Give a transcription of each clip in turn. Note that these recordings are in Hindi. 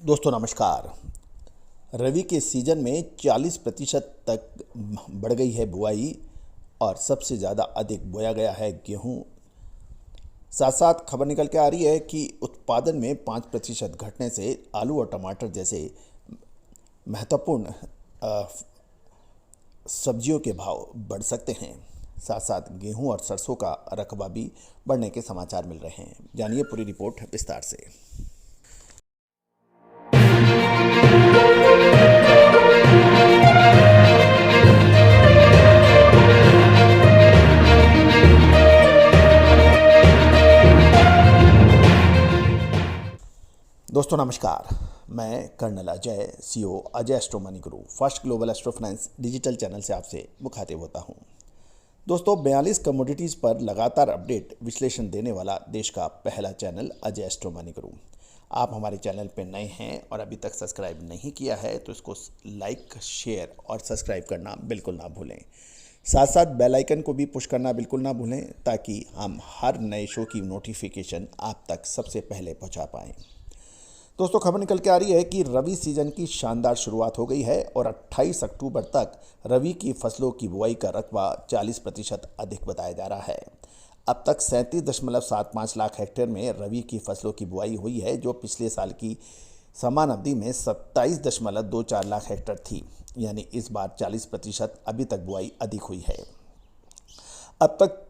दोस्तों नमस्कार। रबी के सीज़न में 40% तक बढ़ गई है बुआई और सबसे ज़्यादा अधिक बोया गया है गेहूं। साथ साथ खबर निकल के आ रही है कि उत्पादन में 5% घटने से आलू और टमाटर जैसे महत्वपूर्ण अ, सब्जियों के भाव बढ़ सकते हैं। साथ साथ गेहूं और सरसों का रकबा भी बढ़ने के समाचार मिल रहे हैं। जानिए पूरी रिपोर्ट विस्तार से। दोस्तों नमस्कार। मैं colonel Ajay, CEO Ajay astro money guru first global astro finance digital channel से आपसे मुखातिब होता हूं। दोस्तों 42 कमोडिटीज़ पर लगातार अपडेट विश्लेषण देने वाला देश का पहला चैनल अजय एस्ट्रो मनी गुरु। आप हमारे चैनल पर नए हैं और अभी तक सब्सक्राइब नहीं किया है तो इसको लाइक, शेयर और सब्सक्राइब करना बिल्कुल ना भूलें। साथ साथ बेल आइकन को भी पुश करना बिल्कुल ना भूलें ताकि हम हर नए शो की नोटिफिकेशन आप तक सबसे पहले पहुंचा पाएँ। दोस्तों खबर निकल के आ रही है कि रबी सीजन की शानदार शुरुआत हो गई है और 28 अक्टूबर तक रबी की फसलों की बुआई का रकबा 40% अधिक बताया जा रहा है। अब तक 37.75 लाख हेक्टेयर में रबी की फसलों की बुआई हुई है, जो पिछले साल की समान अवधि में 27.24 लाख हेक्टेयर थी। यानी इस बार 40% अभी तक बुआई अधिक हुई है। अब तक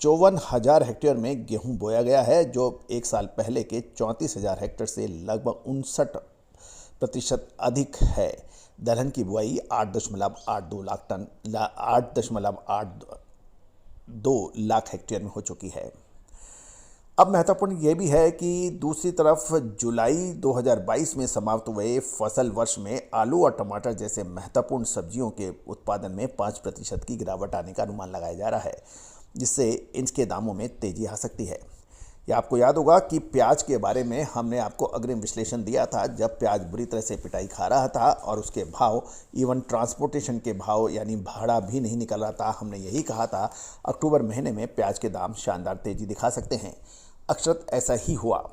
54,000 हेक्टेयर में गेहूं बोया गया है, जो एक साल पहले के 34,000 हेक्टेयर से लगभग 59% अधिक है। दलहन की बुआई 8.82 लाख टन 8.82 लाख हेक्टेयर में हो चुकी है। अब महत्वपूर्ण ये भी है कि दूसरी तरफ जुलाई 2022 में समाप्त हुए फसल वर्ष में आलू और टमाटर जैसे महत्वपूर्ण सब्जियों के उत्पादन में 5% की गिरावट आने का अनुमान लगाया जा रहा है, जिससे इनके दामों में तेजी आ सकती है। ये आपको याद होगा कि प्याज के बारे में हमने आपको अग्रिम विश्लेषण दिया था, जब प्याज बुरी तरह से पिटाई खा रहा था और उसके भाव इवन ट्रांसपोर्टेशन के भाव यानी भाड़ा भी नहीं निकल रहा था। हमने यही कहा था अक्टूबर महीने में प्याज के दाम शानदार तेजी दिखा सकते हैं। अक्षरत ऐसा ही हुआ।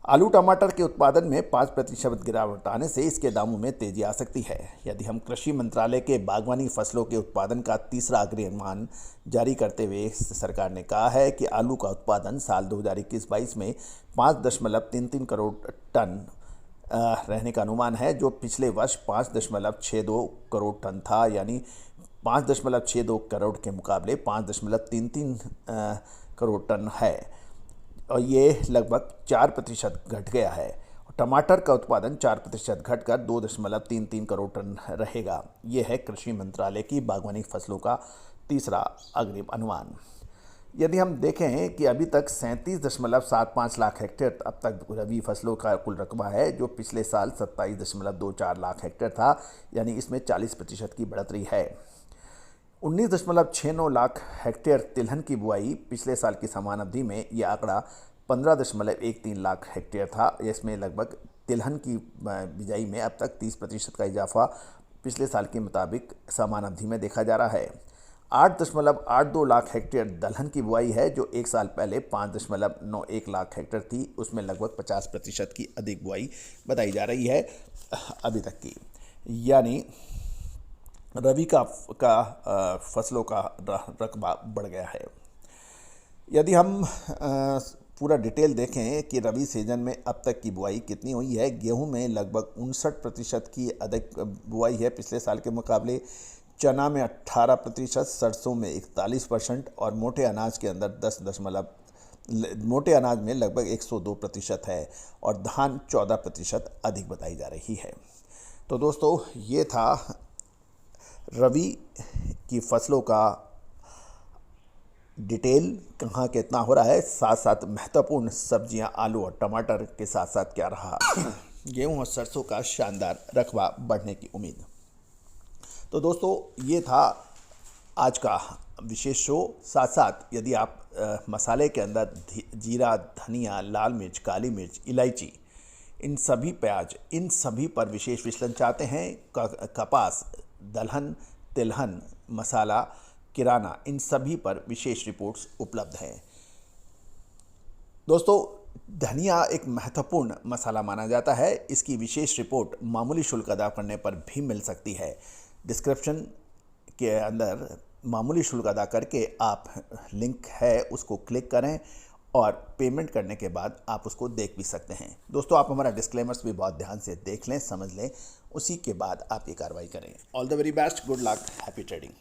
आलू टमाटर के उत्पादन में 5% गिरावट आने से इसके दामों में तेजी आ सकती है। यदि हम कृषि मंत्रालय के बागवानी फसलों के उत्पादन का तीसरा अग्रिम जारी करते हुए सरकार ने कहा है कि आलू का उत्पादन साल 2021-22 में 5.33 करोड़ टन रहने का अनुमान है, जो पिछले वर्ष 5.62 करोड़ टन था। यानी 5.62 करोड़ के मुकाबले 5.33 करोड़ टन है और ये लगभग 4% घट गया है। टमाटर का उत्पादन 4% घटकर 2.33 करोड़ टन रहेगा। ये है कृषि मंत्रालय की बागवानी फसलों का तीसरा अग्रिम अनुमान। यदि हम देखें कि अभी तक 37.75 लाख हेक्टेयर अब तक रबी फसलों का कुल रकबा है, जो पिछले साल 27.24 लाख हेक्टेयर था। यानी इसमें 40% की बढ़ोतरी है। 19.69 लाख हेक्टेयर तिलहन की बुआई पिछले साल की समान अवधि में यह आंकड़ा 15.13 लाख हेक्टेयर था। इसमें लगभग तिलहन की बिजाई में अब तक 30% का इजाफा पिछले साल के मुताबिक समान अवधि में देखा जा रहा है। 8.82 लाख हेक्टेयर दलहन की बुआई है, जो एक साल पहले 5.91 लाख हेक्टेयर थी। उसमें लगभग 50% की अधिक बुआई बताई जा रही है अभी तक की। यानी रबी का फसलों का रकबा बढ़ गया है। यदि हम पूरा डिटेल देखें कि रबी सीजन में अब तक की बुआई कितनी हुई है, गेहूं में लगभग 59% की अधिक बुआई है पिछले साल के मुकाबले। चना में 18%, सरसों में 41% और मोटे अनाज के अंदर मोटे अनाज में लगभग 102% है और धान 14% अधिक बताई जा रही है। तो दोस्तों ये था रबी की फसलों का डिटेल, कहाँ कितना हो रहा है, साथ साथ महत्वपूर्ण सब्जियां आलू और टमाटर के साथ साथ क्या रहा गेहूं और सरसों का शानदार रकबा बढ़ने की उम्मीद। तो दोस्तों ये था आज का विशेष शो। साथ साथ यदि आप मसाले के अंदर जीरा, धनिया, लाल मिर्च, काली मिर्च, इलायची, इन सभी प्याज, इन सभी पर विशेष विश्लेषण चाहते हैं, कपास, दलहन, तिलहन, मसाला, किराना, इन सभी पर विशेष रिपोर्ट्स उपलब्ध हैं। दोस्तों धनिया एक महत्वपूर्ण मसाला माना जाता है। इसकी विशेष रिपोर्ट मामूली शुल्क अदा करने पर भी मिल सकती है। डिस्क्रिप्शन के अंदर मामूली शुल्क अदा करके आप लिंक है उसको क्लिक करें और पेमेंट करने के बाद आप उसको देख भी सकते हैं। दोस्तों, आप हमारा डिस्क्लेमर्स भी बहुत ध्यान से देख लें, समझ लें, उसी के बाद आप ये कार्रवाई करें। All the very best, good luck, happy trading.